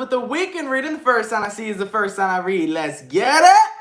with the weekend reading. The first sign I see is the first sign I read. Let's get it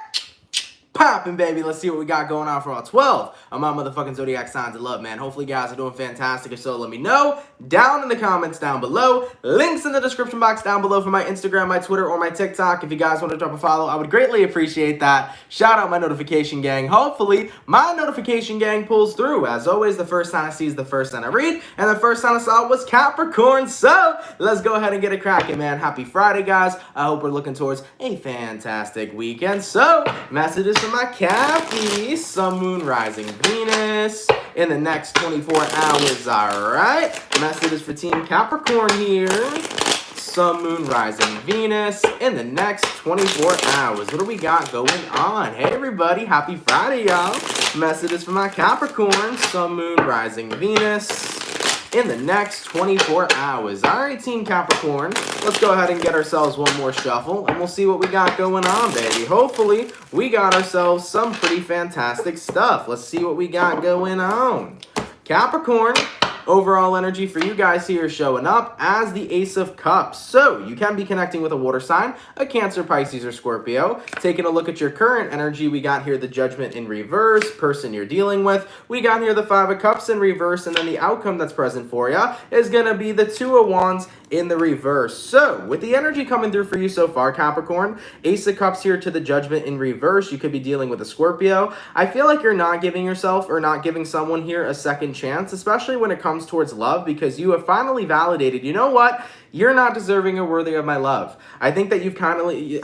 poppin', baby. Let's see what we got going on for all 12 of my motherfucking zodiac signs of love, man. Hopefully, you guys are doing fantastic. If so, let me know down in the comments down below. Links in the description box down below for my Instagram, my Twitter, or my TikTok. If you guys want to drop a follow, I would greatly appreciate that. Shout out my notification gang. Hopefully, my notification gang pulls through. As always, the first sign I see is the first sign I read, and the first sign I saw was Capricorn. So, let's go ahead and get it cracking, man. Happy Friday, guys. I hope we're looking towards a fantastic weekend. So, messages from my Cappy, Sun, Moon, Rising, Venus in the next 24 hours, alright? Messages for Team Capricorn here. Sun, Moon, Rising, Venus in the next 24 hours. What do we got going on? Hey, everybody. Happy Friday, y'all. Messages for my Capricorn, Sun, Moon, Rising, Venus in the next 24 hours. All right, Team Capricorn, let's go ahead and get ourselves one more shuffle, and we'll see what we got going on, baby. Hopefully, we got ourselves some pretty fantastic stuff. Let's see what we got going on. Capricorn, overall energy for you guys here is showing up as the Ace of Cups. So, you can be connecting with a water sign, a Cancer, Pisces, or Scorpio. Taking a look at your current energy, we got here the Judgment in reverse, person you're dealing with. We got here the Five of Cups in reverse, and then the outcome that's present for you is going to be the Two of Wands in the reverse. So, with the energy coming through for you so far, Capricorn, Ace of Cups here to the Judgment in reverse, you could be dealing with a Scorpio. I feel like you're not giving yourself or not giving someone here a second chance, especially when it comes towards love, because you have finally validated, you know what? You're not deserving or worthy of my love. I think that you've kind of came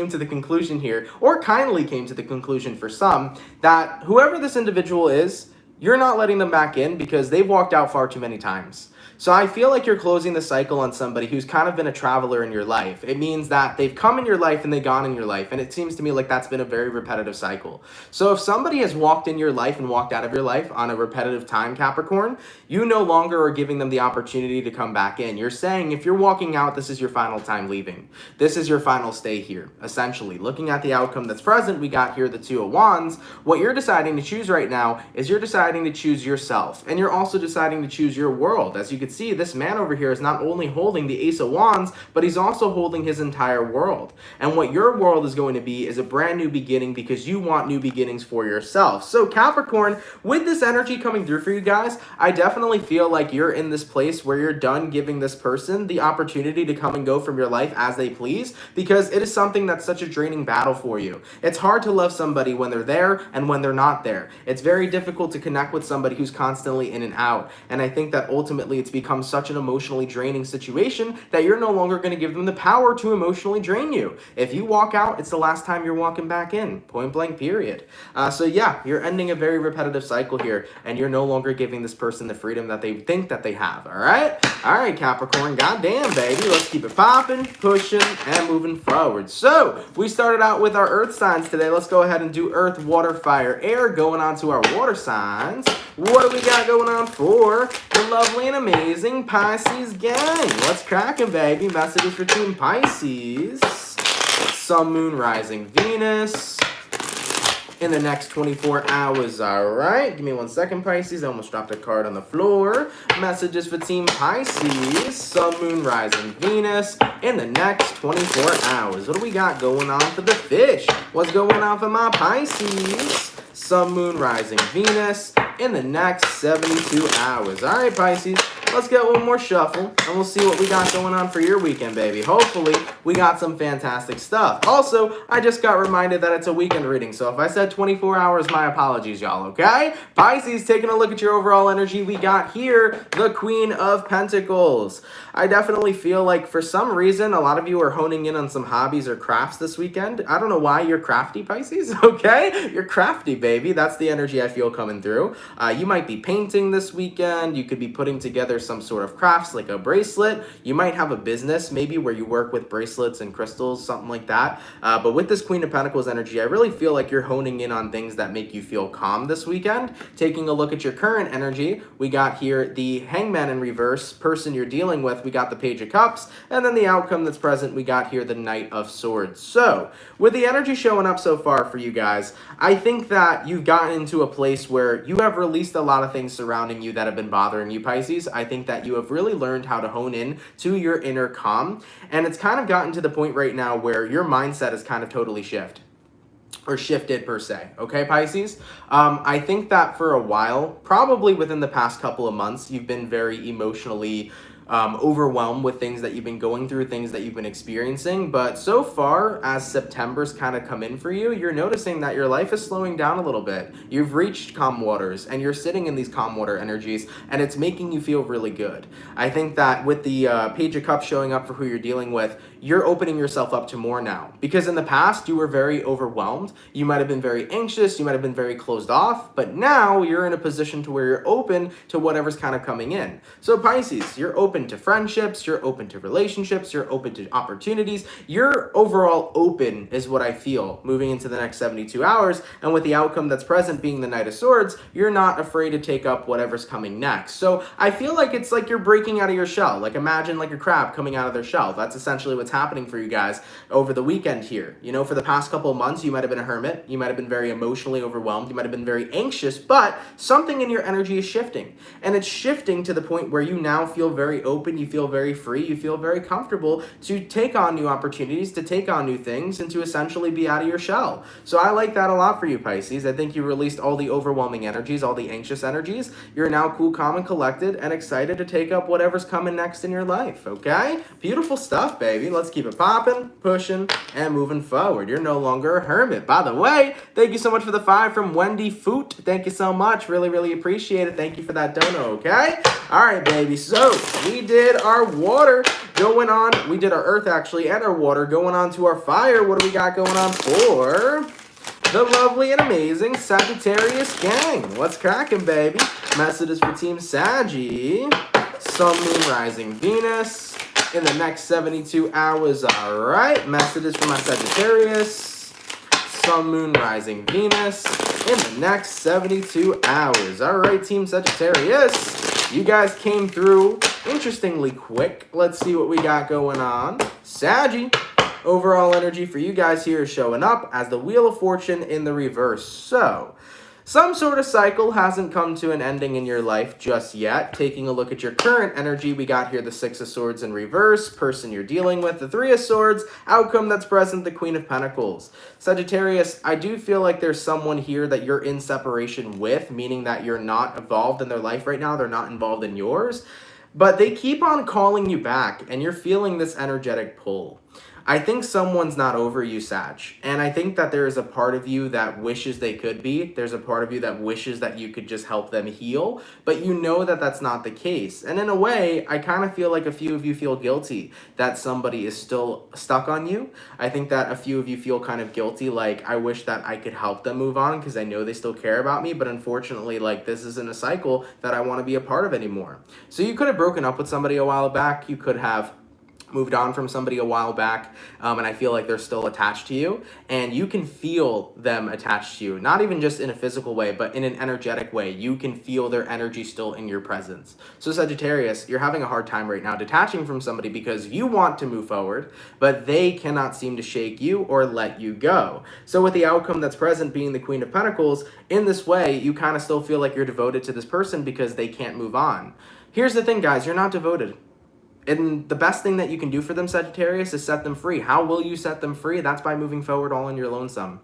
to the conclusion here, or kindly came to the conclusion for some, that whoever this individual is, you're not letting them back in because they've walked out far too many times. So I feel like you're closing the cycle on somebody who's kind of been a traveler in your life. It means that they've come in your life and they've gone in your life. And it seems to me like that's been a very repetitive cycle. So if somebody has walked in your life and walked out of your life on a repetitive time, Capricorn, you no longer are giving them the opportunity to come back in. You're saying if you're walking out, this is your final time leaving. This is your final stay here, essentially. Looking at the outcome that's present, we got here the Two of Wands. What you're deciding to choose right now is you're deciding to choose yourself. And you're also deciding to choose your world. As you can see, this man over here is not only holding the Ace of Wands, but he's also holding his entire world. And what your world is going to be is a brand new beginning because you want new beginnings for yourself. So Capricorn, with this energy coming through for you guys, I definitely feel like you're in this place where you're done giving this person the opportunity to come and go from your life as they please, because it is something that's such a draining battle for you. It's hard to love somebody when they're there and when they're not there. It's very difficult to connect with somebody who's constantly in and out. And I think that ultimately it's become such an emotionally draining situation that you're no longer going to give them the power to emotionally drain you. If you walk out, it's the last time you're walking back in. Point blank, period. So yeah, you're ending a very repetitive cycle here, and you're no longer giving this person the freedom that they think that they have, all right? All right, Capricorn, goddamn, baby. Let's keep it popping, pushing, and moving forward. So, we started out with our earth signs today. Let's go ahead and do earth, water, fire, air, going on to our water signs. What do we got going on for the lovely and amazing Pisces gang? What's cracking, baby? Messages for Team Pisces. Sun, Moon, Rising, Venus in the next 24 hours, all right? Give me 1 second, Pisces. I almost dropped a card on the floor. Messages for Team Pisces. Sun, Moon, Rising, Venus in the next 24 hours. What do we got going on for the fish? What's going on for my Pisces? Sun, Moon, Rising, Venus in the next 72 hours. All right, Pisces, let's get one more shuffle, and we'll see what we got going on for your weekend, baby. Hopefully, we got some fantastic stuff. Also, I just got reminded that it's a weekend reading, so if I said 24 hours, my apologies, y'all, okay? Pisces, taking a look at your overall energy, we got here the Queen of Pentacles. I definitely feel like for some reason, a lot of you are honing in on some hobbies or crafts this weekend. I don't know why you're crafty, Pisces, okay? You're crafty, baby. That's the energy I feel coming through. You might be painting this weekend. You could be putting together some sort of crafts like a bracelet. You might have a business maybe where you work with bracelets and crystals, something like that. But with this Queen of Pentacles energy, I really feel like you're honing in on things that make you feel calm this weekend. Taking a look at your current energy, we got here the Hangman in reverse, person you're dealing with, we got the Page of Cups, and then the outcome that's present, we got here the Knight of Swords. So, with the energy showing up so far for you guys, I think that you've gotten into a place where you have released a lot of things surrounding you that have been bothering you, Pisces. I think that you have really learned how to hone in to your inner calm. And it's kind of gotten to the point right now where your mindset is kind of totally shifted per se. Okay, Pisces? I think that for a while, probably within the past couple of months, you've been very emotionally overwhelmed with things that you've been going through, things that you've been experiencing. But so far, as September's kind of come in for you, you're noticing that your life is slowing down a little bit. You've reached calm waters, and you're sitting in these calm water energies, and it's making you feel really good. I think that with the Page of Cups showing up for who you're dealing with, you're opening yourself up to more now. Because in the past, you were very overwhelmed. You might have been very anxious. You might have been very closed off. But now you're in a position to where you're open to whatever's kind of coming in. So Pisces, you're open to friendships. You're open to relationships. You're open to opportunities. You're overall open is what I feel moving into the next 72 hours. And with the outcome that's present being the Knight of Swords, you're not afraid to take up whatever's coming next. So I feel like it's like you're breaking out of your shell. Like imagine like a crab coming out of their shell. That's essentially what's happening for you guys over the weekend here. You know, for the past couple of months, you might have been a hermit. You might have been very emotionally overwhelmed. You might have been very anxious, but something in your energy is shifting. And it's shifting to the point where you now feel very open. You feel very free. You feel very comfortable to take on new opportunities, to take on new things, and to essentially be out of your shell. So I like that a lot for you, Pisces. I think you released all the overwhelming energies, all the anxious energies. You're now cool, calm, and collected and excited to take up whatever's coming next in your life, okay? Beautiful stuff, baby. Let's keep it popping, pushing, and moving forward. You're no longer a hermit. By the way, thank you so much for the 5 from Wendy Foot. Thank you so much. Really, really appreciate it. Thank you for that dono, okay? All right, baby. So we did our water going on. We did our earth, actually, and our water going on to our fire. What do we got going on for the lovely and amazing Sagittarius gang? What's cracking, baby? Messages for Team Saggy. Sun, Moon, Rising, Venus in the next 72 hours. All right. Messages for my Sagittarius. Sun, Moon, Rising, Venus in the next 72 hours. All right, Team Sagittarius. You guys came through interestingly quick. Let's see what we got going on. Saggy. Overall energy for you guys here is showing up as the Wheel of Fortune in the reverse. So, some sort of cycle hasn't come to an ending in your life just yet. Taking a look at your current energy, we got here the 6 of Swords in reverse, person you're dealing with, the 3 of Swords, outcome that's present, the Queen of Pentacles. Sagittarius, I do feel like there's someone here that you're in separation with, meaning that you're not involved in their life right now, they're not involved in yours, but they keep on calling you back, and you're feeling this energetic pull. I think someone's not over you, Sag. And I think that there is a part of you that wishes they could be. There's a part of you that wishes that you could just help them heal. But you know that that's not the case. And in a way, I kind of feel like a few of you feel guilty that somebody is still stuck on you. I think that a few of you feel kind of guilty, like, I wish that I could help them move on because I know they still care about me. But unfortunately, like, this isn't a cycle that I want to be a part of anymore. So you could have broken up with somebody a while back. You could have moved on from somebody a while back, and I feel like they're still attached to you, and you can feel them attached to you, not even just in a physical way, but in an energetic way. You can feel their energy still in your presence. So Sagittarius, you're having a hard time right now detaching from somebody because you want to move forward, but they cannot seem to shake you or let you go. So with the outcome that's present being the Queen of Pentacles, in this way, you kind of still feel like you're devoted to this person because they can't move on. Here's the thing, guys, you're not devoted. And the best thing that you can do for them, Sagittarius, is set them free. How will you set them free? That's by moving forward all on your lonesome.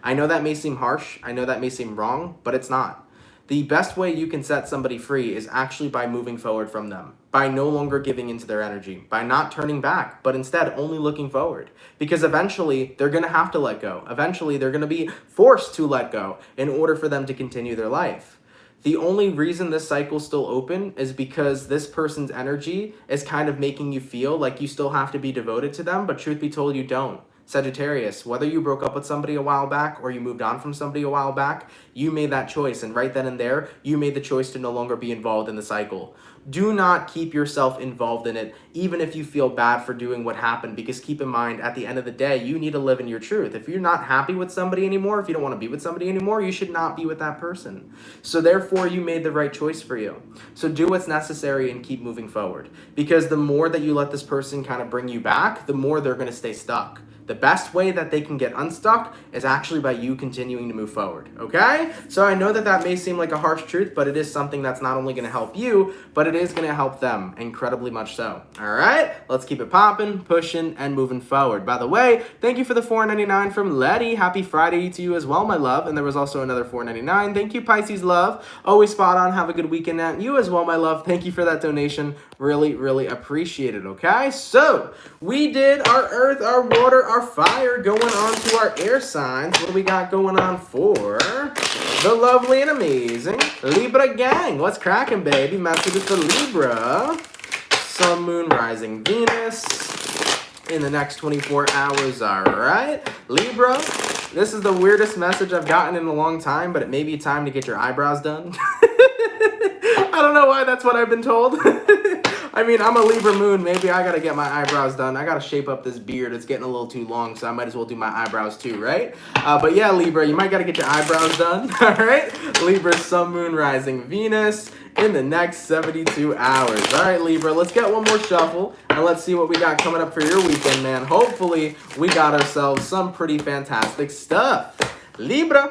I know that may seem harsh. I know that may seem wrong, but it's not. The best way you can set somebody free is actually by moving forward from them, by no longer giving into their energy, by not turning back, but instead only looking forward. Because eventually, they're going to have to let go. Eventually, they're going to be forced to let go in order for them to continue their life. The only reason this cycle's still open is because this person's energy is kind of making you feel like you still have to be devoted to them, but truth be told, you don't. Sagittarius, whether you broke up with somebody a while back or you moved on from somebody a while back, you made that choice. And right then and there, you made the choice to no longer be involved in the cycle. Do not keep yourself involved in it, even if you feel bad for doing what happened, because keep in mind, at the end of the day, you need to live in your truth. If you're not happy with somebody anymore, if you don't want to be with somebody anymore, you should not be with that person. So therefore, you made the right choice for you. So do what's necessary and keep moving forward, because the more that you let this person kind of bring you back, the more they're going to stay stuck. The best way that they can get unstuck is actually by you continuing to move forward, okay? So I know that that may seem like a harsh truth, but it is something that's not only going to help you, but it is going to help them incredibly much so. All right, let's keep it popping, pushing, and moving forward. By the way, thank you for the $4.99 from Letty. Happy Friday to you as well, my love. And there was also another $4.99. Thank you, Pisces love. Always spot on. Have a good weekend at you as well, my love. Thank you for that donation. Really, really appreciate it, okay? So, we did our earth, our water, our fire, going on to our air signs. What do we got going on for the lovely and amazing Libra gang? What's cracking, baby? Messages for Libra. Sun, Moon, Rising, Venus in the next 24 hours, all right? Libra, this is the weirdest message I've gotten in a long time, but it may be time to get your eyebrows done. I don't know why that's what I've been told. I mean, I'm a Libra Moon. Maybe I got to get my eyebrows done. I got to shape up this beard. It's getting a little too long, so I might as well do my eyebrows too, right? But yeah, Libra, you might got to get your eyebrows done, all right? Libra, Sun, Moon, Rising, Venus in the next 72 hours. All right, Libra, let's get one more shuffle, and let's see what we got coming up for your weekend, man. Hopefully, we got ourselves some pretty fantastic stuff. Libra.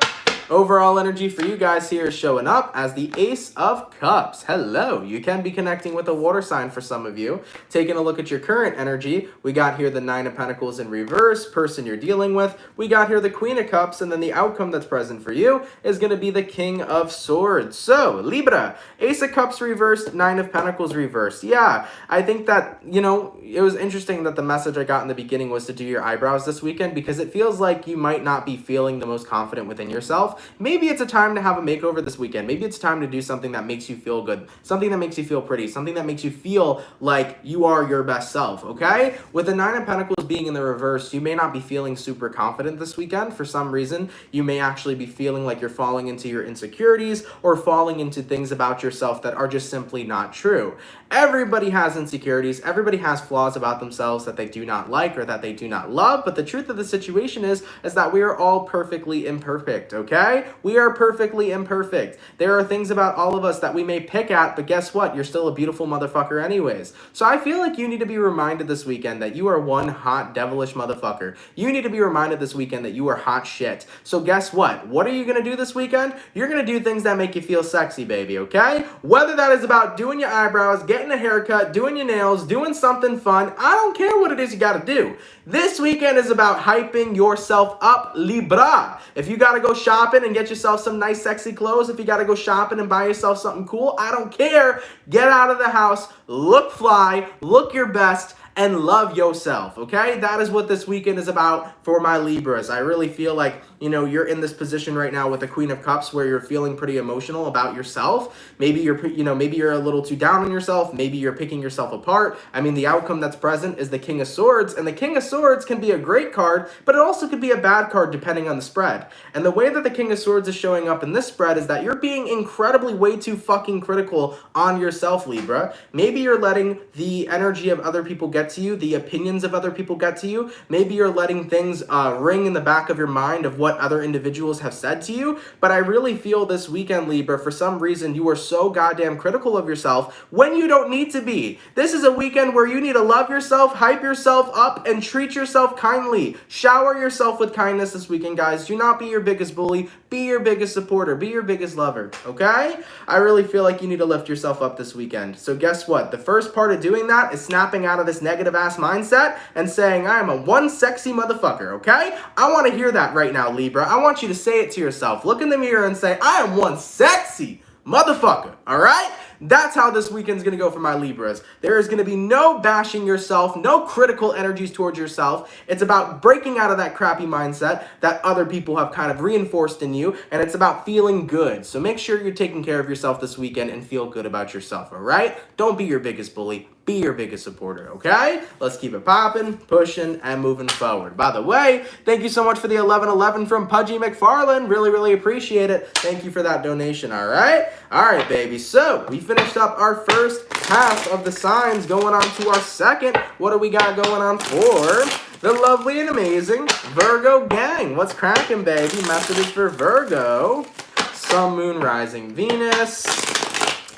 Overall energy for you guys here is showing up as the Ace of Cups. Hello. You can be connecting with a water sign for some of you. Taking a look at your current energy, we got here the Nine of Pentacles in reverse, person you're dealing with. We got here the Queen of Cups, and then the outcome that's present for you is going to be the King of Swords. So, Libra, Ace of Cups reversed, Nine of Pentacles reversed. Yeah, I think that, you know, it was interesting that the message I got in the beginning was to do your eyebrows this weekend, because it feels like you might not be feeling the most confident within yourself. Maybe it's a time to have a makeover this weekend. Maybe it's time to do something that makes you feel good, something that makes you feel pretty, something that makes you feel like you are your best self, okay? With the Nine of Pentacles being in the reverse, you may not be feeling super confident this weekend. For some reason, you may actually be feeling like you're falling into your insecurities or falling into things about yourself that are just simply not true. Everybody has insecurities. Everybody has flaws about themselves that they do not like or that they do not love. But the truth of the situation is that we are all perfectly imperfect, okay? We are perfectly imperfect. There are things about all of us that we may pick at, but guess what? You're still a beautiful motherfucker anyways. So I feel like you need to be reminded this weekend that you are one hot, devilish motherfucker. You need to be reminded this weekend that you are hot shit. So guess what? What are you going to do this weekend? You're going to do things that make you feel sexy, baby, okay? Whether that is about doing your eyebrows, getting a haircut, doing your nails, doing something fun, I don't care what it is you got to do. This weekend is about hyping yourself up, Libra. If you got to go shopping and get yourself some nice, sexy clothes, if you got to go shopping and buy yourself something cool, I don't care. Get out of the house, look fly, look your best, and love yourself, okay? That is what this weekend is about for my Libras. I really feel like, you know, you're in this position right now with the Queen of Cups where you're feeling pretty emotional about yourself. Maybe you're, you know, maybe you're a little too down on yourself. Maybe you're picking yourself apart. I mean, the outcome that's present is the King of Swords, and the King of Swords can be a great card, but it also could be a bad card depending on the spread. And the way that the King of Swords is showing up in this spread is that you're being incredibly way too fucking critical on yourself, Libra. Maybe you're letting the energy of other people get to you, the opinions of other people get to you. Maybe you're letting things ring in the back of your mind of what other individuals have said to you. But I really feel this weekend, Libra, for some reason, you are so goddamn critical of yourself when you don't need to be. This is a weekend where you need to love yourself, hype yourself up, and treat yourself kindly. Shower yourself with kindness this weekend, guys. Do not be your biggest bully. Be your biggest supporter. Be your biggest lover, okay? I really feel like you need to lift yourself up this weekend. So guess what? The first part of doing that is snapping out of this negative ass mindset and saying, I am a one sexy motherfucker, okay? I want to hear that right now, Libra. I want you to say it to yourself. Look in the mirror and say, I am one sexy motherfucker, all right? That's how this weekend's going to go for my Libras. There is going to be no bashing yourself, no critical energies towards yourself. It's about breaking out of that crappy mindset that other people have kind of reinforced in you, and it's about feeling good. So make sure you're taking care of yourself this weekend and feel good about yourself, all right? Don't be your biggest bully. Be your biggest supporter, okay? Let's keep it popping, pushing, and moving forward. By the way, thank you so much for the 1111 from Pudgy McFarlane. Really, really appreciate it. Thank you for that donation, all right? All right, baby. So we finished up our first half of the signs, going on to our second. What do we got going on for the lovely and amazing Virgo gang? What's cracking, baby? Messages for Virgo. Sun, Moon, Rising, Venus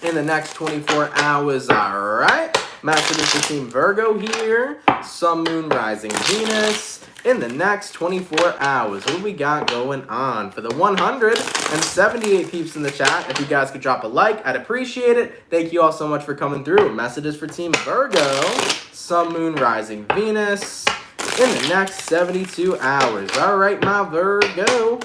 in the next 24 hours, all right? Messages for Team Virgo here. Sun, Moon, Rising, Venus. In the next 24 hours, what do we got going on? For the 178 peeps in the chat, if you guys could drop a like, I'd appreciate it. Thank you all so much for coming through. Messages for Team Virgo. Sun, Moon, Rising, Venus. In the next 72 hours. All right, my Virgo.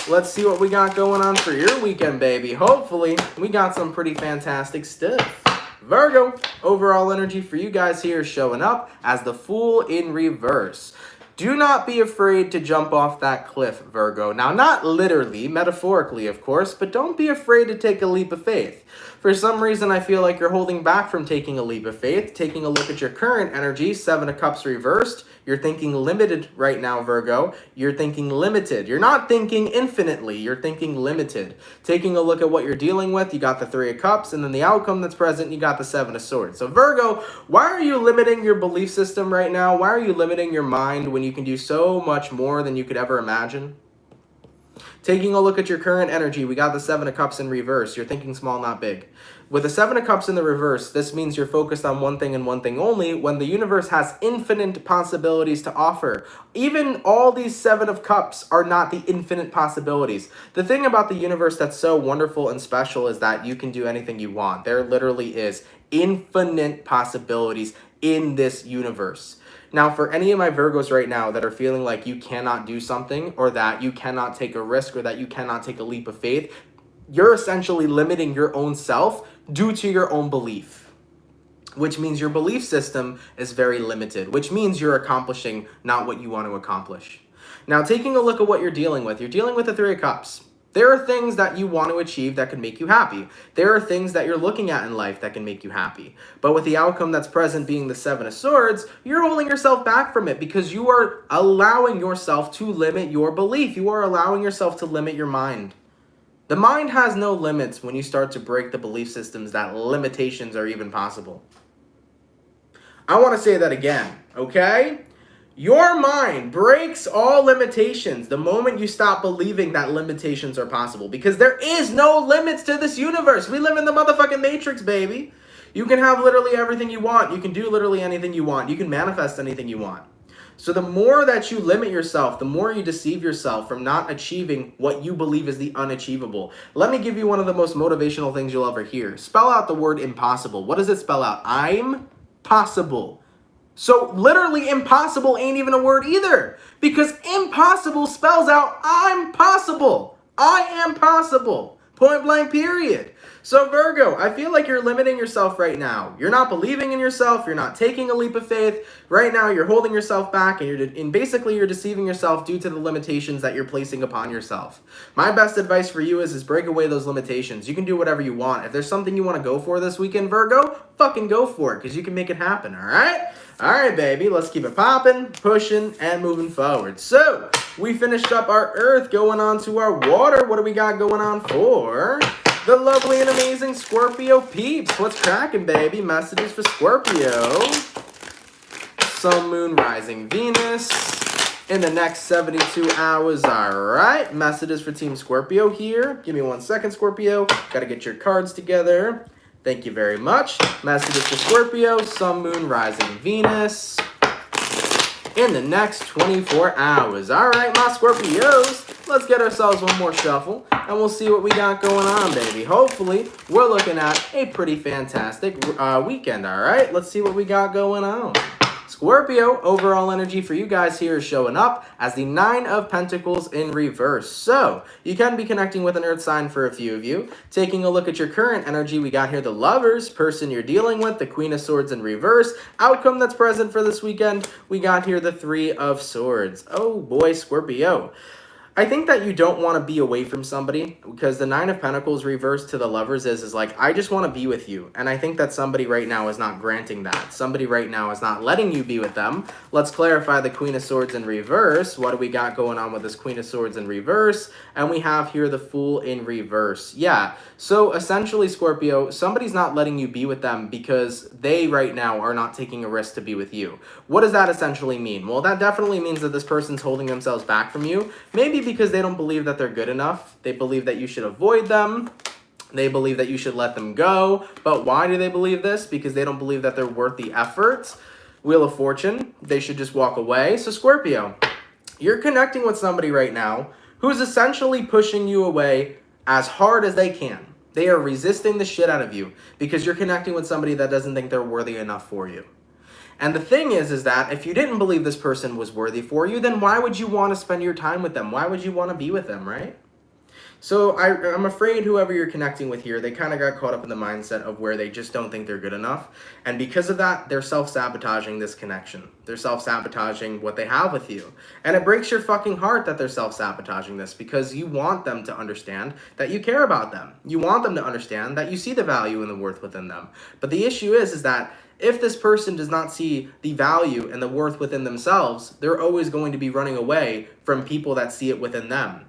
Let's see what we got going on for your weekend, baby. Hopefully, we got some pretty fantastic stuff. Virgo, overall energy for you guys here showing up as the Fool in reverse. Do not be afraid to jump off that cliff, Virgo. Now, not literally, metaphorically, of course, but don't be afraid to take a leap of faith. For some reason, I feel like you're holding back from taking a leap of faith. Taking a look at your current energy, 7 of Cups reversed. You're thinking limited right now, Virgo. You're thinking limited. You're not thinking infinitely. You're thinking limited. Taking a look at what you're dealing with, you got the 3 of Cups, and then the outcome that's present, you got the 7 of Swords. So, Virgo, why are you limiting your belief system right now? Why are you limiting your mind when you can do so much more than you could ever imagine? Taking a look at your current energy, we got the 7 of Cups in reverse. You're thinking small, not big. With the 7 of Cups in the reverse, this means you're focused on one thing and one thing only when the universe has infinite possibilities to offer. Even all these 7 of Cups are not the infinite possibilities. The thing about the universe that's so wonderful and special is that you can do anything you want. There literally is infinite possibilities in this universe. Now, for any of my Virgos right now that are feeling like you cannot do something or that you cannot take a risk or that you cannot take a leap of faith, you're essentially limiting your own self due to your own belief, which means your belief system is very limited, which means you're accomplishing not what you want to accomplish. Now, taking a look at what you're dealing with the 3 of Cups. There are things that you want to achieve that can make you happy. There are things that you're looking at in life that can make you happy. But with the outcome that's present being the 7 of Swords, you're holding yourself back from it because you are allowing yourself to limit your belief. You are allowing yourself to limit your mind. The mind has no limits when you start to break the belief systems that limitations are even possible. I want to say that again, okay? Your mind breaks all limitations the moment you stop believing that limitations are possible, because there is no limits to this universe. We live in the motherfucking Matrix, baby. You can have literally everything you want. You can do literally anything you want. You can manifest anything you want. So the more that you limit yourself, the more you deceive yourself from not achieving what you believe is the unachievable. Let me give you one of the most motivational things you'll ever hear. Spell out the word impossible. What does it spell out? I'm possible. So literally impossible ain't even a word either, because impossible spells out I'm possible. I am possible. Point blank, period. So Virgo, I feel like you're limiting yourself right now. You're not believing in yourself. You're not taking a leap of faith. Right now, you're holding yourself back, and basically you're deceiving yourself due to the limitations that you're placing upon yourself. My best advice for you is break away those limitations. You can do whatever you want. If there's something you want to go for this weekend, Virgo, fucking go for it, because you can make it happen, all right? All right, baby, let's keep it popping, pushing, and moving forward. So, we finished up our earth, going on to our water. What do we got going on for the lovely and amazing Scorpio peeps? What's cracking, baby? Messages for Scorpio. Sun, Moon, Rising, Venus. In the next 72 hours, all right. Messages for Team Scorpio here. Give me 1 second, Scorpio. Got to get your cards together. Thank you very much. Messages for Scorpio, Sun, Moon, Rising, Venus. In the next 24 hours. All right, my Scorpios, let's get ourselves one more shuffle, and we'll see what we got going on, baby. Hopefully, we're looking at a pretty fantastic weekend, all right? Let's see what we got going on. Scorpio, overall energy for you guys here is showing up as the 9 of Pentacles in reverse. So, you can be connecting with an earth sign for a few of you. Taking a look at your current energy, we got here the Lovers, person you're dealing with, the Queen of Swords in reverse. Outcome that's present for this weekend, we got here the 3 of Swords. Oh boy, Scorpio. I think that you don't want to be away from somebody, because the 9 of Pentacles reversed to the Lovers is like, I just want to be with you. And I think that somebody right now is not granting that. Somebody right now is not letting you be with them. Let's clarify the Queen of Swords in reverse. What do we got going on with this Queen of Swords in reverse? And we have here the Fool in reverse. Yeah, so essentially, Scorpio, somebody's not letting you be with them because they right now are not taking a risk to be with you. What does that essentially mean? Well, that definitely means that this person's holding themselves back from you. Maybe because they don't believe that they're good enough. They believe that you should avoid them. They believe that you should let them go. But why do they believe this? Because they don't believe that they're worth the effort. Wheel of Fortune, they should just walk away. So Scorpio, you're connecting with somebody right now who's essentially pushing you away as hard as they can. They are resisting the shit out of you because you're connecting with somebody that doesn't think they're worthy enough for you. And the thing is that if you didn't believe this person was worthy for you, then why would you want to spend your time with them? Why would you want to be with them, right? So I'm afraid whoever you're connecting with here, they kind of got caught up in the mindset of where they just don't think they're good enough. And because of that, they're self-sabotaging this connection. They're self-sabotaging what they have with you. And it breaks your fucking heart that they're self-sabotaging this because you want them to understand that you care about them. You want them to understand that you see the value and the worth within them. But the issue is that if this person does not see the value and the worth within themselves, they're always going to be running away from people that see it within them.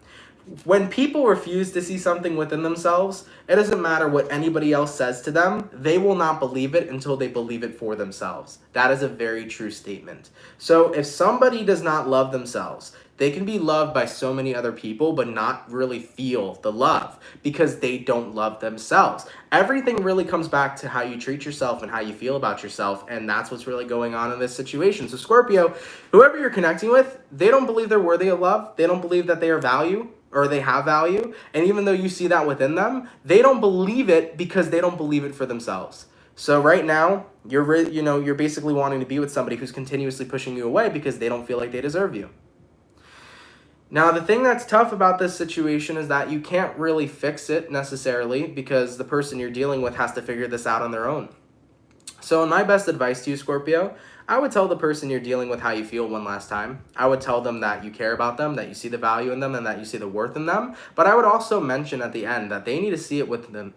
When people refuse to see something within themselves, it doesn't matter what anybody else says to them. They will not believe it until they believe it for themselves. That is a very true statement. So if somebody does not love themselves, they can be loved by so many other people, but not really feel the love because they don't love themselves. Everything really comes back to how you treat yourself and how you feel about yourself, and that's what's really going on in this situation. So Scorpio, whoever you're connecting with, they don't believe they're worthy of love. They don't believe that they are value or they have value. And even though you see that within them, they don't believe it because they don't believe it for themselves. So right now, you're basically wanting to be with somebody who's continuously pushing you away because they don't feel like they deserve you. Now, the thing that's tough about this situation is that you can't really fix it necessarily because the person you're dealing with has to figure this out on their own. So my best advice to you, Scorpio, I would tell the person you're dealing with how you feel one last time. I would tell them that you care about them, that you see the value in them, and that you see the worth in them. But I would also mention at the end that they need to see it within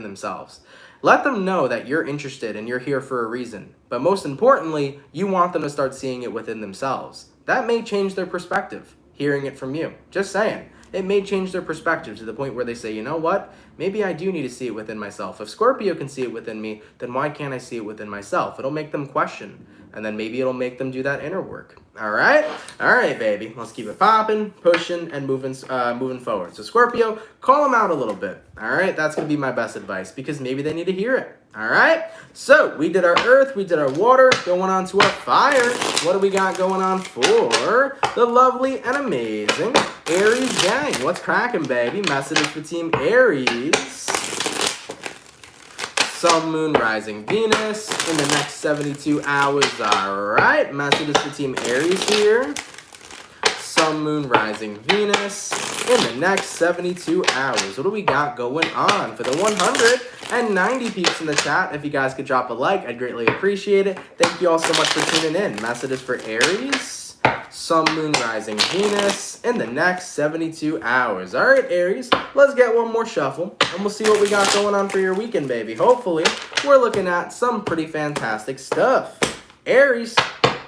themselves. Let them know that you're interested and you're here for a reason. But most importantly, you want them to start seeing it within themselves. That may change their perspective, hearing it from you. Just saying. It may change their perspective to the point where they say, you know what? Maybe I do need to see it within myself. If Scorpio can see it within me, then why can't I see it within myself? It'll make them question. And then maybe it'll make them do that inner work. All right? All right, baby. Let's keep it popping, pushing, and moving forward. So Scorpio, call them out a little bit. All right? That's going to be my best advice because maybe they need to hear it. All right? So we did our earth, we did our water, going on to our fire. What do we got going on for the lovely and amazing Aries gang? What's cracking, baby? Messages for Team Aries. Sun, Moon, Rising, Venus in the next 72 hours. All right. Messages for Team Aries here. Sun, Moon, Rising, Venus in the next 72 hours. What do we got going on for the 190 peeps in the chat? If you guys could drop a like, I'd greatly appreciate it. Thank you all so much for tuning in. Messages for Aries. Sun, Moon, Rising, Venus in the next 72 hours. All right, Aries, let's get one more shuffle, and we'll see what we got going on for your weekend, baby. Hopefully, we're looking at some pretty fantastic stuff. Aries,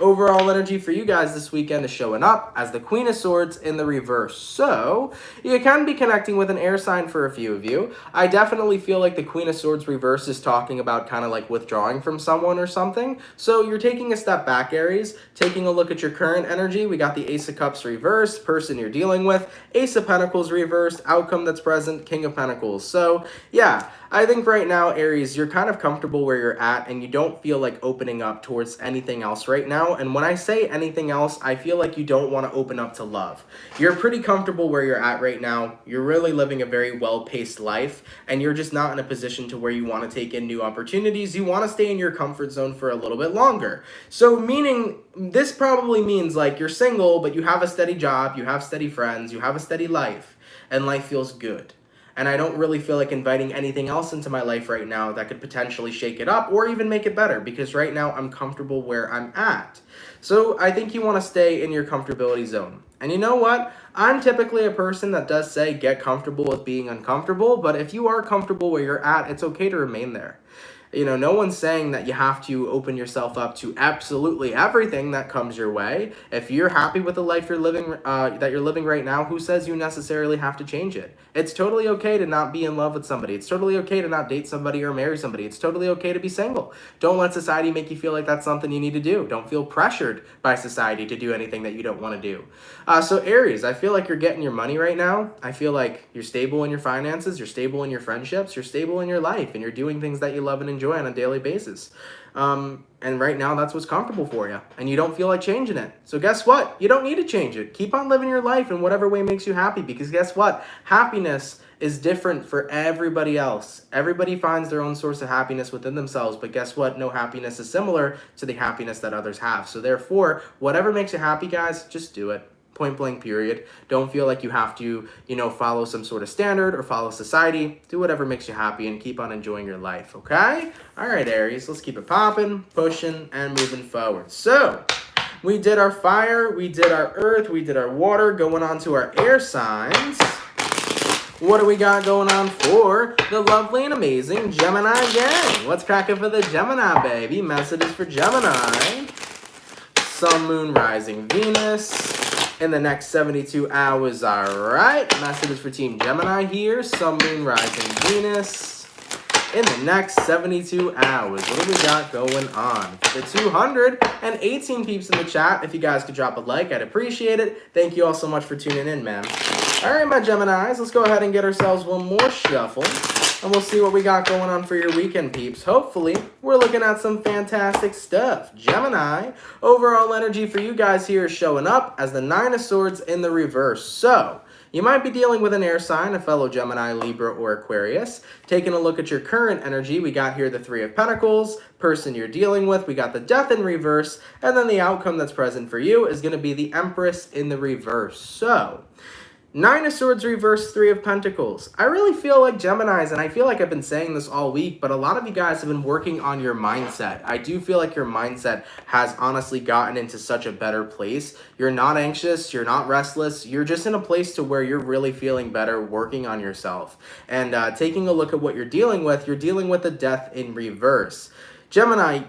overall energy for you guys this weekend is showing up as the Queen of Swords in the reverse. So, you can be connecting with an air sign for a few of you. I definitely feel like the Queen of Swords reverse is talking about kind of like withdrawing from someone or something. So, you're taking a step back, Aries, taking a look at your current energy. We got the Ace of Cups reversed, person you're dealing with, Ace of Pentacles reversed, outcome that's present, King of Pentacles. So, yeah, I think right now, Aries, you're kind of comfortable where you're at and you don't feel like opening up towards anything else right now. And when I say anything else, I feel like you don't want to open up to love. You're pretty comfortable where you're at right now. You're really living a very well-paced life and you're just not in a position to where you want to take in new opportunities. You want to stay in your comfort zone for a little bit longer. So meaning, this probably means like you're single, but you have a steady job, you have steady friends, you have a steady life, and life feels good. And I don't really feel like inviting anything else into my life right now that could potentially shake it up or even make it better because right now I'm comfortable where I'm at. So I think you want to stay in your comfortability zone. And you know what? I'm typically a person that does say get comfortable with being uncomfortable, but if you are comfortable where you're at, it's okay to remain there. You know, no one's saying that you have to open yourself up to absolutely everything that comes your way. If you're happy with the life you're living, that you're living right now, who says you necessarily have to change it? It's totally okay to not be in love with somebody. It's totally okay to not date somebody or marry somebody. It's totally okay to be single. Don't let society make you feel like that's something you need to do. Don't feel pressured by society to do anything that you don't want to do. So Aries, I feel like you're getting your money right now. I feel like you're stable in your finances, you're stable in your friendships, you're stable in your life, and you're doing things that you love and enjoy on a daily basis. And right now, that's what's comfortable for you, and you don't feel like changing it. So guess what? You don't need to change it. Keep on living your life in whatever way makes you happy, because guess what? Happiness is different for everybody else. Everybody finds their own source of happiness within themselves, but guess what? No happiness is similar to the happiness that others have. So therefore, whatever makes you happy, guys, just do it. Point blank, period. Don't feel like you have to, follow some sort of standard or follow society. Do whatever makes you happy and keep on enjoying your life, okay? All right, Aries, let's keep it popping, pushing, and moving forward. So, we did our fire, we did our earth, we did our water, going on to our air signs. What do we got going on for the lovely and amazing Gemini gang? What's cracking for the Gemini, baby? Messages for Gemini. Sun, Moon, Rising, Venus. In the next 72 hours, all right. Messages for Team Gemini here. Sun, Moon, Rising, Venus. In the next 72 hours, what do we got going on? The 218 peeps in the chat. If you guys could drop a like, I'd appreciate it. Thank you all so much for tuning in, man. All right, my Geminis, let's go ahead and get ourselves one more shuffle. And we'll see what we got going on for your weekend, peeps. Hopefully, we're looking at some fantastic stuff. Gemini, overall energy for you guys here is showing up as the Nine of Swords in the reverse. So, you might be dealing with an air sign, a fellow Gemini, Libra, or Aquarius. Taking a look at your current energy, we got here the Three of Pentacles, person you're dealing with, we got the Death in reverse, and then the outcome that's present for you is going to be the Empress in the reverse. So, Nine of Swords reverse, Three of Pentacles. I really feel like Geminis, and I feel like I've been saying this all week, but a lot of you guys have been working on your mindset. I do feel like your mindset has honestly gotten into such a better place. You're not anxious, you're not restless, you're just in a place to where you're really feeling better working on yourself. And taking a look at what you're dealing with the Death in reverse. Gemini,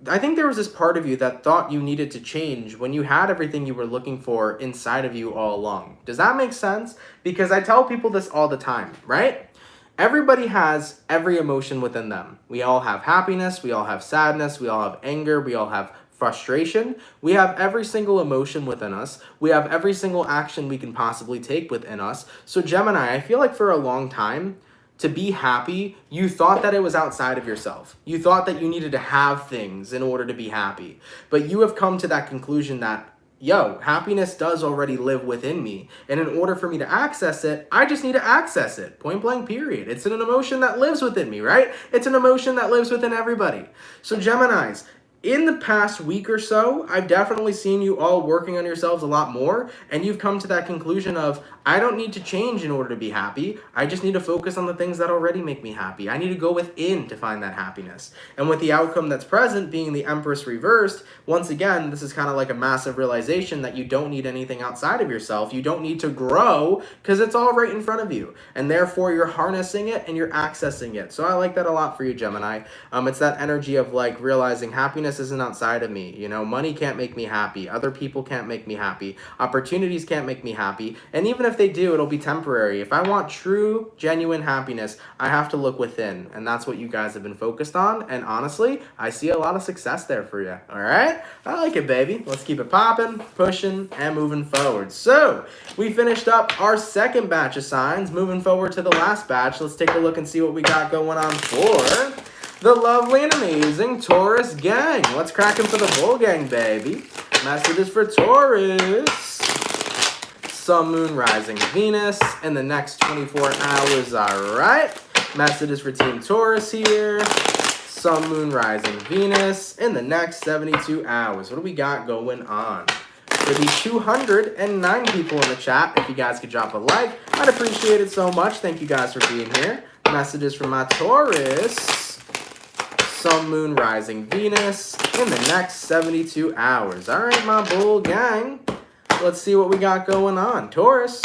I think there was this part of you that thought you needed to change when you had everything you were looking for inside of you all along. Does that make sense? Because I tell people this all the time, right? Everybody has every emotion within them. We all have happiness, we all have sadness, we all have anger, we all have frustration. We have every single emotion within us. We have every single action we can possibly take within us. So Gemini, I feel like for a long time, to be happy, you thought that it was outside of yourself. You thought that you needed to have things in order to be happy. But you have come to that conclusion that, happiness does already live within me. And in order for me to access it, I just need to access it. Point blank, period. It's an emotion that lives within me, right? It's an emotion that lives within everybody. So Geminis, in the past week or so, I've definitely seen you all working on yourselves a lot more, and you've come to that conclusion of, I don't need to change in order to be happy. I just need to focus on the things that already make me happy. I need to go within to find that happiness. And with the outcome that's present being the Empress reversed, once again, this is kind of like a massive realization that you don't need anything outside of yourself. You don't need to grow because it's all right in front of you. And therefore, you're harnessing it and you're accessing it. So I like that a lot for you, Gemini. It's that energy of like realizing happiness isn't outside of me. Money can't make me happy. Other people can't make me happy. Opportunities can't make me happy. And even if they do, it'll be temporary. If I want true, genuine happiness, I have to look within. And that's what you guys have been focused on. And honestly, I see a lot of success there for you. All right? I like it, baby. Let's keep it popping, pushing, and moving forward. So, we finished up our second batch of signs. Moving forward to the last batch, let's take a look and see what we got going on for the lovely and amazing Taurus gang. What's cracking for the bull gang, baby? Messages for Taurus. Sun, Moon, Rising, Venus in the next 24 hours, all right? Messages for Team Taurus here. Sun, Moon, Rising, Venus in the next 72 hours. What do we got going on? There'll be 209 people in the chat. If you guys could drop a like, I'd appreciate it so much. Thank you guys for being here. Messages from my Taurus. Sun, Moon, Rising, Venus in the next 72 hours. All right, my bull gang. Let's see what we got going on. Taurus,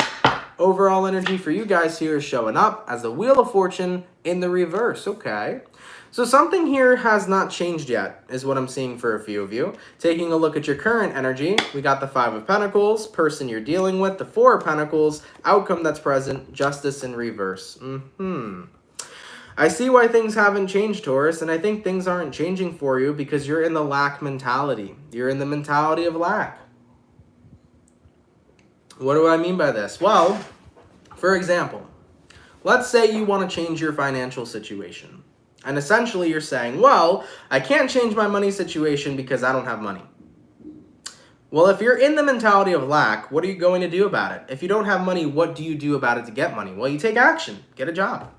overall energy for you guys here is showing up as the Wheel of Fortune in the reverse. Okay. So something here has not changed yet, is what I'm seeing for a few of you. Taking a look at your current energy, we got the Five of Pentacles, person you're dealing with, the Four of Pentacles, outcome that's present, justice in reverse. I see why things haven't changed, Taurus, and I think things aren't changing for you because you're in the lack mentality. You're in the mentality of lack. What do I mean by this? Well, for example, let's say you want to change your financial situation. And essentially you're saying, well, I can't change my money situation because I don't have money. Well, if you're in the mentality of lack, what are you going to do about it? If you don't have money, what do you do about it to get money? Well, you take action. Get a job.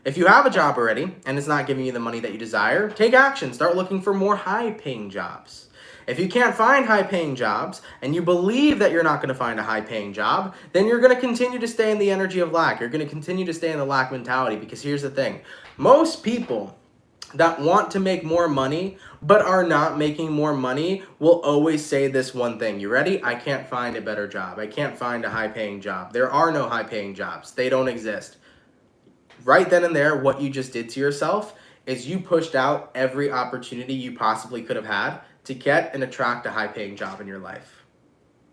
If you have a job already and it's not giving you the money that you desire, take action. Start looking for more high-paying jobs. If you can't find high-paying jobs and you believe that you're not going to find a high-paying job, then you're going to continue to stay in the energy of lack. You're going to continue to stay in the lack mentality because here's the thing. Most people that want to make more money but are not making more money will always say this one thing. You ready? I can't find a better job. I can't find a high-paying job. There are no high-paying jobs. They don't exist. Right then and there, what you just did to yourself is you pushed out every opportunity you possibly could have had to get and attract a high-paying job in your life.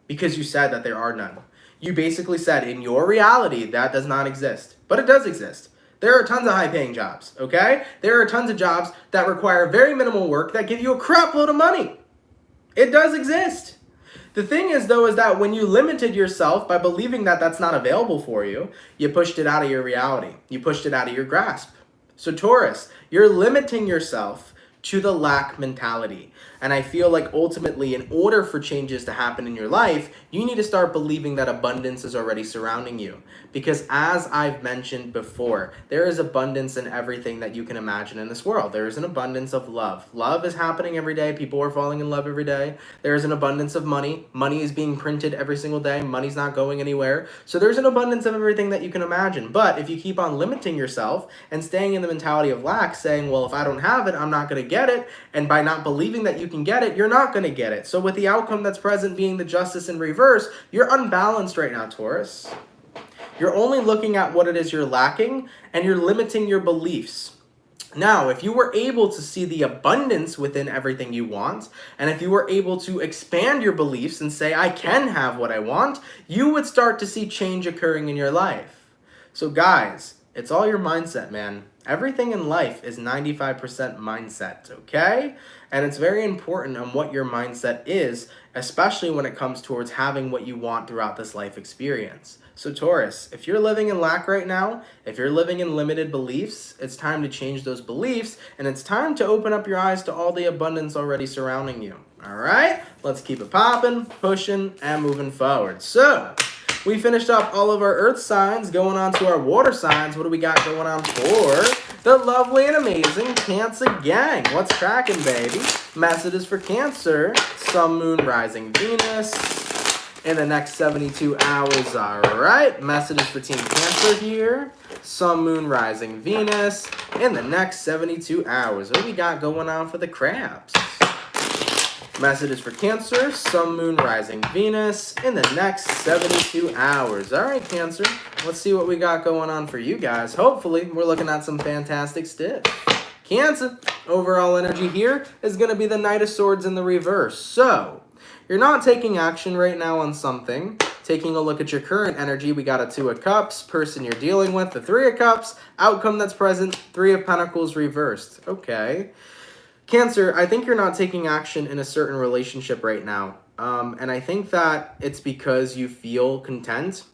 Because you said that there are none. You basically said in your reality that does not exist. But it does exist. There are tons of high-paying jobs, okay? There are tons of jobs that require very minimal work that give you a crap load of money. It does exist. The thing is, though, is that when you limited yourself by believing that that's not available for you, you pushed it out of your reality. You pushed it out of your grasp. So Taurus, you're limiting yourself to the lack mentality. And I feel like ultimately, in order for changes to happen in your life, you need to start believing that abundance is already surrounding you. Because as I've mentioned before, there is abundance in everything that you can imagine in this world. There is an abundance of love. Love is happening every day. People are falling in love every day. There is an abundance of money. Money is being printed every single day. Money's not going anywhere. So there's an abundance of everything that you can imagine. But if you keep on limiting yourself and staying in the mentality of lack, saying, well, if I don't have it, I'm not going to get it. And by not believing that you can get it, you're not going to get it. So with the outcome that's present being the justice in reverse, you're unbalanced right now, Taurus. You're only looking at what it is you're lacking, and you're limiting your beliefs. Now, if you were able to see the abundance within everything you want, and if you were able to expand your beliefs and say, I can have what I want, you would start to see change occurring in your life. So guys, it's all your mindset, man. Everything in life is 95% mindset, okay? And it's very important on what your mindset is, especially when it comes towards having what you want throughout this life experience. So Taurus, if you're living in lack right now, if you're living in limited beliefs, it's time to change those beliefs, and it's time to open up your eyes to all the abundance already surrounding you. All right? Let's keep it popping, pushing, and moving forward. So, we finished up all of our earth signs, going on to our water signs. What do we got going on for the lovely and amazing Cancer gang? What's cracking, baby? Messages for Cancer, Sun, Moon, Rising, Venus in the next 72 hours. All right, messages for Team Cancer here. Sun, Moon, Rising, Venus in the next 72 hours. What do we got going on for the crabs? Messages for Cancer, Sun, Moon, Rising, Venus in the next 72 hours. All right, Cancer, let's see what we got going on for you guys. Hopefully, we're looking at some fantastic stuff. Cancer, overall energy here is going to be the Knight of Swords in the reverse. So, you're not taking action right now on something. Taking a look at your current energy, we got a Two of Cups, person you're dealing with, the Three of Cups, outcome that's present, Three of Pentacles reversed. Okay. Cancer, I think you're not taking action in a certain relationship right now. And I think that it's because you feel content.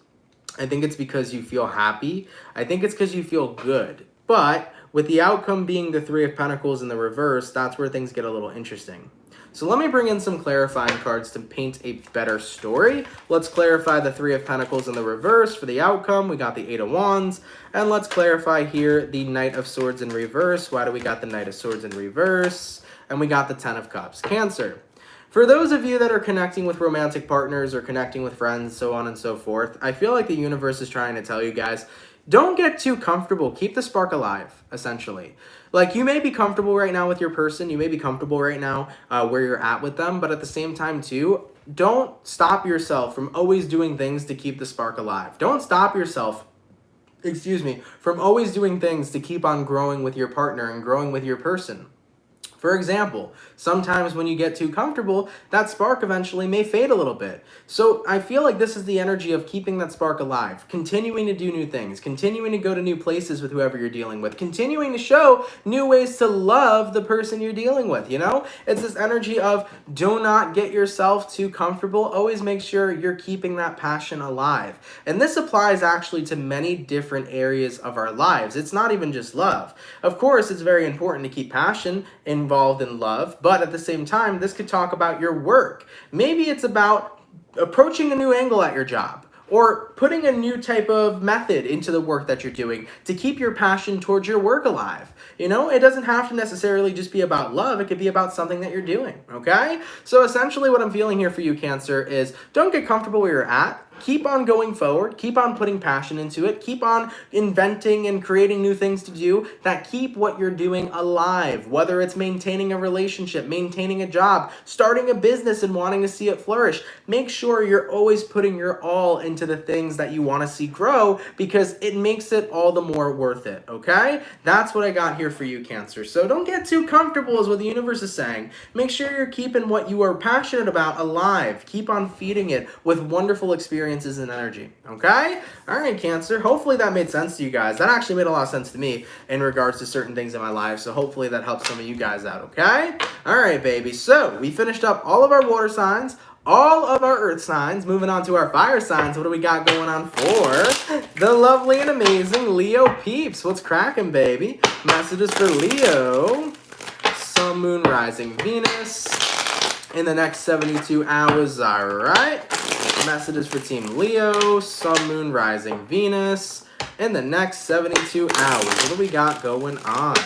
I think it's because you feel happy. I think it's because you feel good. But with the outcome being the Three of Pentacles in the reverse, that's where things get a little interesting. So let me bring in some clarifying cards to paint a better story. Let's clarify the Three of Pentacles in the reverse for the outcome. We got the Eight of Wands. And let's clarify here the Knight of Swords in reverse. Why do we got the Knight of Swords in reverse? And we got the Ten of Cups. Cancer. For those of you that are connecting with romantic partners or connecting with friends, so on and so forth, I feel like the universe is trying to tell you guys, don't get too comfortable. Keep the spark alive, essentially. Like, you may be comfortable right now with your person. You may be comfortable right now where you're at with them. But at the same time, too, don't stop yourself from always doing things to keep the spark alive. Don't stop yourself from always doing things to keep on growing with your partner and growing with your person. For example, sometimes when you get too comfortable, that spark eventually may fade a little bit. So I feel like this is the energy of keeping that spark alive, continuing to do new things, continuing to go to new places with whoever you're dealing with, continuing to show new ways to love the person you're dealing with, you know? It's this energy of do not get yourself too comfortable. Always make sure you're keeping that passion alive. And this applies actually to many different areas of our lives. It's not even just love. Of course, it's very important to keep passion involved in love, but at the same time, this could talk about your work. Maybe it's about approaching a new angle at your job, or putting a new type of method into the work that you're doing to keep your passion towards your work alive. You know, it doesn't have to necessarily just be about love. It could be about something that you're doing, okay? So essentially what I'm feeling here for you, Cancer, is don't get comfortable where you're at. Keep on going forward. Keep on putting passion into it. Keep on inventing and creating new things to do that keep what you're doing alive. Whether it's maintaining a relationship, maintaining a job, starting a business and wanting to see it flourish. Make sure you're always putting your all into the things that you want to see grow, because it makes it all the more worth it, okay? That's what I got here for you, Cancer. So don't get too comfortable is what the universe is saying. Make sure you're keeping what you are passionate about alive. Keep on feeding it with wonderful experiences and energy, okay? All right, Cancer. Hopefully that made sense to you guys. That actually made a lot of sense to me in regards to certain things in my life, so hopefully that helps some of you guys out, okay? All right, baby. So we finished up all of our water signs, all of our earth signs. Moving on to our fire signs. What do we got going on for the lovely and amazing Leo peeps? What's cracking, baby? Messages for Leo. Sun, Moon, Rising, Venus in the next 72 hours. All right. Messages for Team Leo, Sun, Moon, Rising, Venus in the next 72 hours. What do we got going on?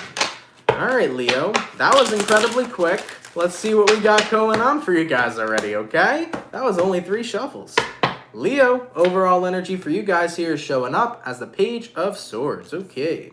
All right, Leo, that was incredibly quick. Let's see what we got going on for you guys already, okay? That was only 3 shuffles. Leo, overall energy for you guys here is showing up as the Page of Swords. Okay.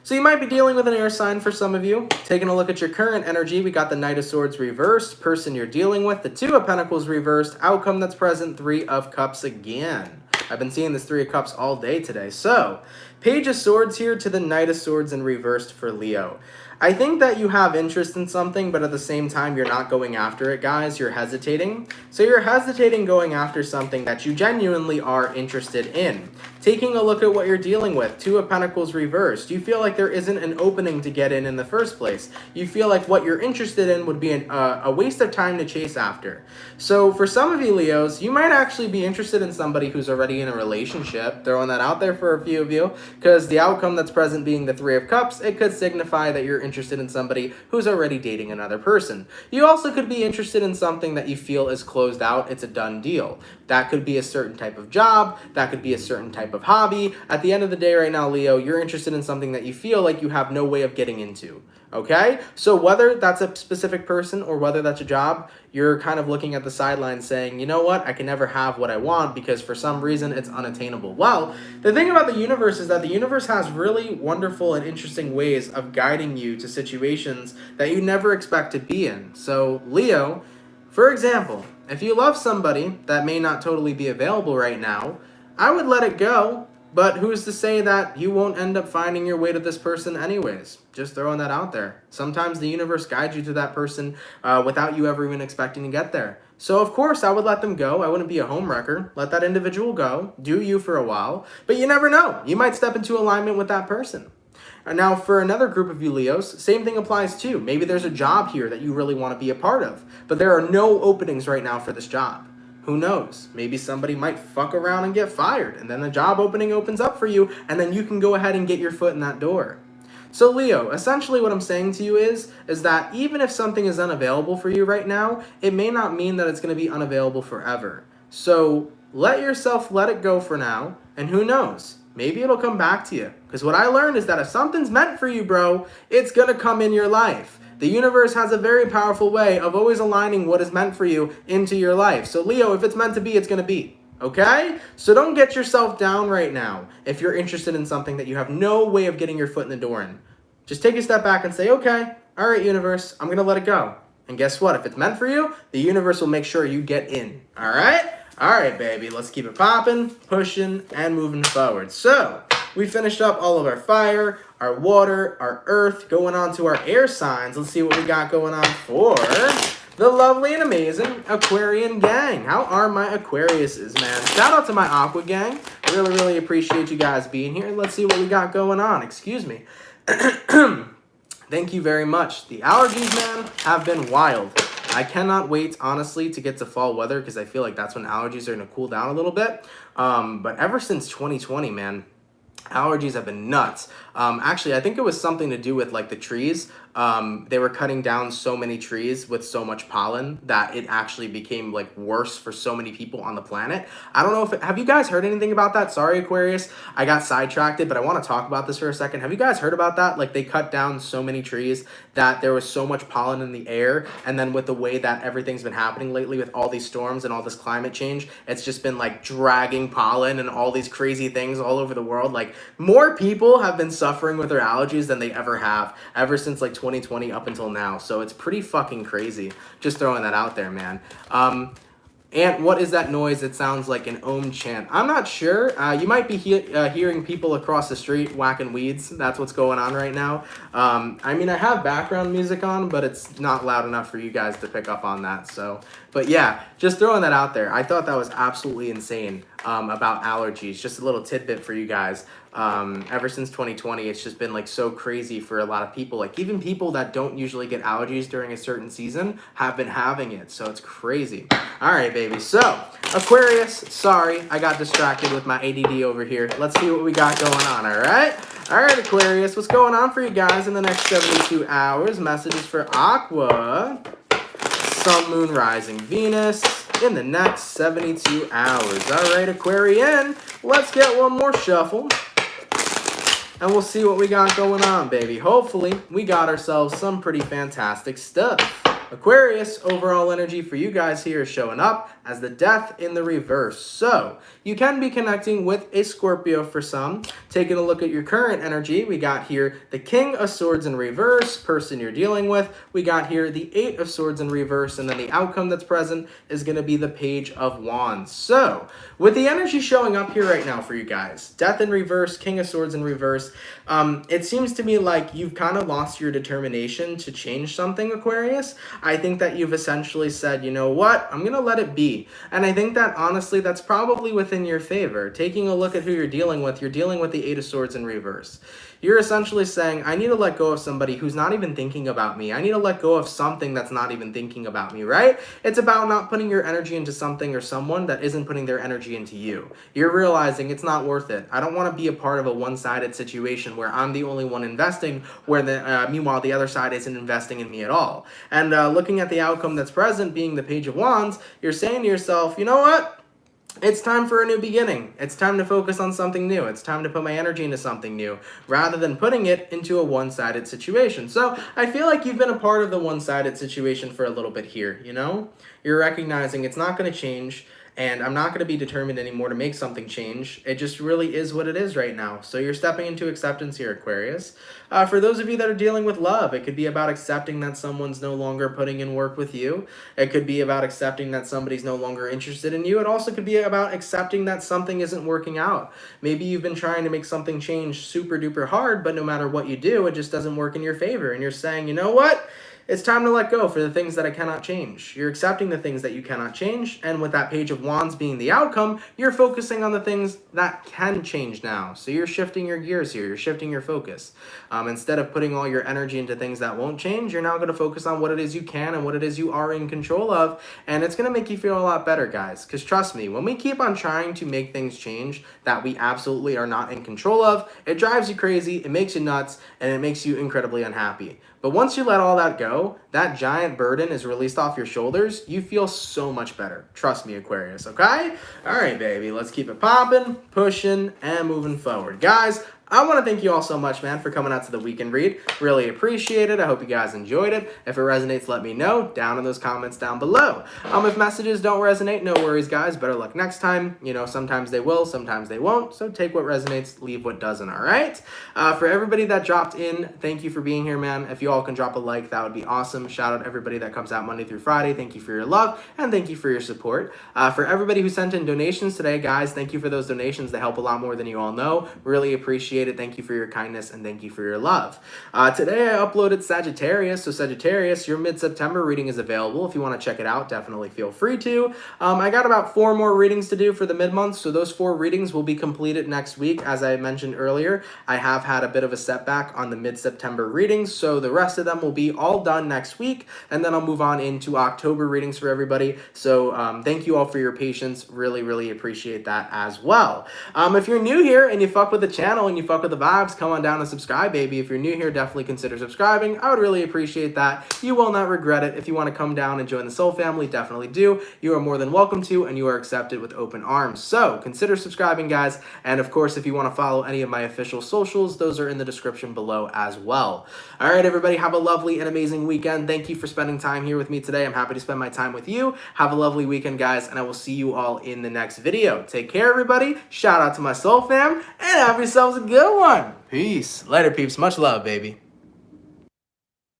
So you might be dealing with an air sign for some of you. Taking a look at your current energy, we got the Knight of Swords reversed, person you're dealing with, the 2 of Pentacles reversed, outcome that's present, 3 of Cups again. I've been seeing this 3 of Cups all day today. So, Page of Swords here to the Knight of Swords in reversed for Leo. I think that you have interest in something, but at the same time, you're not going after it, guys. You're hesitating. So you're hesitating going after something that you genuinely are interested in. Taking a look at what you're dealing with, 2 of Pentacles reversed. You feel like there isn't an opening to get in the first place. You feel like what you're interested in would be a waste of time to chase after. So for some of you Leos, you might actually be interested in somebody who's already in a relationship. Throwing that out there for a few of you, because the outcome that's present being the 3 of Cups, it could signify that you're interested in somebody who's already dating another person. You also could be interested in something that you feel is closed out. It's a done deal. That could be a certain type of job. That could be a certain type of hobby. At the end of the day right now, Leo, you're interested in something that you feel like you have no way of getting into. Okay? So whether that's a specific person or whether that's a job, you're kind of looking at the sidelines saying, you know what, I can never have what I want because for some reason it's unattainable. Well, the thing about the universe is that the universe has really wonderful and interesting ways of guiding you to situations that you never expect to be in. So, Leo, for example, if you love somebody that may not totally be available right now, I would let it go. But who's to say that you won't end up finding your way to this person anyways? Just throwing that out there. Sometimes the universe guides you to that person without you ever even expecting to get there. So of course I would let them go. I wouldn't be a homewrecker. Let that individual go. Do you for a while. But you never know. You might step into alignment with that person. And now for another group of you Leos, same thing applies too. Maybe there's a job here that you really want to be a part of. But there are no openings right now for this job. Who knows? Maybe somebody might fuck around and get fired, and then the job opening opens up for you, and then you can go ahead and get your foot in that door. So Leo, essentially what I'm saying to you is that even if something is unavailable for you right now, it may not mean that it's going to be unavailable forever. So let yourself let it go for now, and who knows? Maybe it'll come back to you. Because what I learned is that if something's meant for you, bro, it's going to come in your life. The universe has a very powerful way of always aligning what is meant for you into your life. So Leo, if it's meant to be, it's going to be. Okay? So don't get yourself down right now if you're interested in something that you have no way of getting your foot in the door in. Just take a step back and say, okay, all right, universe, I'm going to let it go. And guess what? If it's meant for you, the universe will make sure you get in. All right? All right, baby, let's keep it popping, pushing, and moving forward. So We finished up all of our fire, our water, our earth, going on to our air signs. Let's see what we got going on for the lovely and amazing Aquarian gang. How are my Aquariuses, man? Shout out to my Aqua gang. I really, really appreciate you guys being here. Let's see what we got going on. Excuse me. Thank you very much. The allergies, man, have been wild. I cannot wait, honestly, to get to fall weather because I feel like that's when allergies are going to cool down a little bit. But ever since 2020, man, allergies have been nuts. Actually, I think it was something to do with like the trees. They were cutting down so many trees with so much pollen that it actually became like worse for so many people on the planet. I don't know if have you guys heard anything about that? Sorry, Aquarius, I got sidetracked, but I want to talk about this for a second. Have you guys heard about that? Like they cut down so many trees that there was so much pollen in the air, and then with the way that everything's been happening lately with all these storms and all this climate change, it's just been like dragging pollen and all these crazy things all over the world. Like more people have been suffering with their allergies than they ever have ever since like 2020 up until now. So it's pretty fucking crazy. Just throwing that out there, man. And what is that noise? It sounds like an Om chant. I'm not sure. You might be hearing people across the street whacking weeds. That's what's going on right now. I mean, I have background music on, but it's not loud enough for you guys to pick up on that. So, but yeah, just throwing that out there. I thought that was absolutely insane about allergies. Just a little tidbit for you guys. Ever since 2020, it's just been like so crazy for a lot of people. Like even people that don't usually get allergies during a certain season have been having it. So it's crazy. All right, baby. So Aquarius, sorry, I got distracted with my ADD over here. Let's see what we got going on. All right. All right, Aquarius, what's going on for you guys in the next 72 hours? Messages for Aqua, Sun, Moon, Rising, Venus in the next 72 hours. All right, Aquarian, let's get one more shuffle. And we'll see what we got going on, baby. Hopefully, we got ourselves some pretty fantastic stuff. Aquarius, overall energy for you guys here is showing up as the Death in the reverse. So, you can be connecting with a Scorpio for some. Taking a look at your current energy, we got here the King of Swords in reverse, person you're dealing with. We got here the Eight of Swords in reverse, and then the outcome that's present is going to be the Page of Wands. So, with the energy showing up here right now for you guys, Death in reverse, King of Swords in reverse, it seems to me like you've kind of lost your determination to change something, Aquarius. I think that you've essentially said, you know what, I'm going to let it be. And I think that, honestly, that's probably within your favor. Taking a look at who you're dealing with the Eight of Swords in reverse. You're essentially saying, I need to let go of somebody who's not even thinking about me. I need to let go of something that's not even thinking about me, right? It's about not putting your energy into something or someone that isn't putting their energy into you. You're realizing it's not worth it. I don't want to be a part of a one-sided situation where I'm the only one investing, where meanwhile the other side isn't investing in me at all. And looking at the outcome that's present, being the Page of Wands, you're saying to yourself, you know what? It's time for a new beginning. It's time to focus on something new. It's time to put my energy into something new rather than putting it into a one-sided situation. So I feel like you've been a part of the one-sided situation for a little bit here, you know? You're recognizing it's not going to change, and I'm not going to be determined anymore to make something change. It just really is what it is right now. So you're stepping into acceptance here, Aquarius. For those of you that are dealing with love, it could be about accepting that someone's no longer putting in work with you. It could be about accepting that somebody's no longer interested in you. It also could be about accepting that something isn't working out. Maybe you've been trying to make something change super duper hard, but no matter what you do, it just doesn't work in your favor. And you're saying, you know what? It's time to let go for the things that I cannot change. You're accepting the things that you cannot change, and with that Page of Wands being the outcome, you're focusing on the things that can change now. So you're shifting your gears here. You're shifting your focus. Instead of putting all your energy into things that won't change, you're now going to focus on what it is you can and what it is you are in control of, and it's going to make you feel a lot better, guys. Because trust me, when we keep on trying to make things change that we absolutely are not in control of, it drives you crazy, it makes you nuts, and it makes you incredibly unhappy. But once you let all that go, that giant burden is released off your shoulders, you feel so much better. Trust me, Aquarius, okay? All right, baby, let's keep it popping, pushing, and moving forward. Guys, I want to thank you all so much, man, for coming out to the weekend read. Really appreciate it. I hope you guys enjoyed it. If it resonates, let me know down in those comments down below. If messages don't resonate, no worries, guys. Better luck next time. You know, sometimes they will, sometimes they won't. So take what resonates, leave what doesn't, all right? For everybody that dropped in, thank you for being here, man. If you all can drop a like, that would be awesome. Shout out everybody that comes out Monday through Friday. Thank you for your love, and thank you for your support. For everybody who sent in donations today, guys, thank you for those donations. They help a lot more than you all know. Really appreciate it. Thank you for your kindness, and thank you for your love. Today I uploaded Sagittarius. So Sagittarius, your mid-September reading is available. If you want to check it out, definitely feel free to. I got about 4 more readings to do for the mid-month, so those 4 readings will be completed next week. As I mentioned earlier, I have had a bit of a setback on the mid-September readings, so the rest of them will be all done next week, and then I'll move on into October readings for everybody. So thank you all for your patience. Really, really appreciate that as well. If you're new here and you fuck with the channel and you fuck with the vibes, come on down and subscribe, baby. If you're new here, definitely consider subscribing. I would really appreciate that. You will not regret it. If you want to come down and join the soul family, definitely do. You are more than welcome to, and you are accepted with open arms. So consider subscribing, guys. And of course, if you want to follow any of my official socials, those are in the description below as well. All right, everybody, have a lovely and amazing weekend. Thank you for spending time here with me today. I'm happy to spend my time with you. Have a lovely weekend, guys, and I will see you all in the next video. Take care, everybody. Shout out to my soul fam, and have yourselves a good one. Peace. Later, peeps. Much love, baby.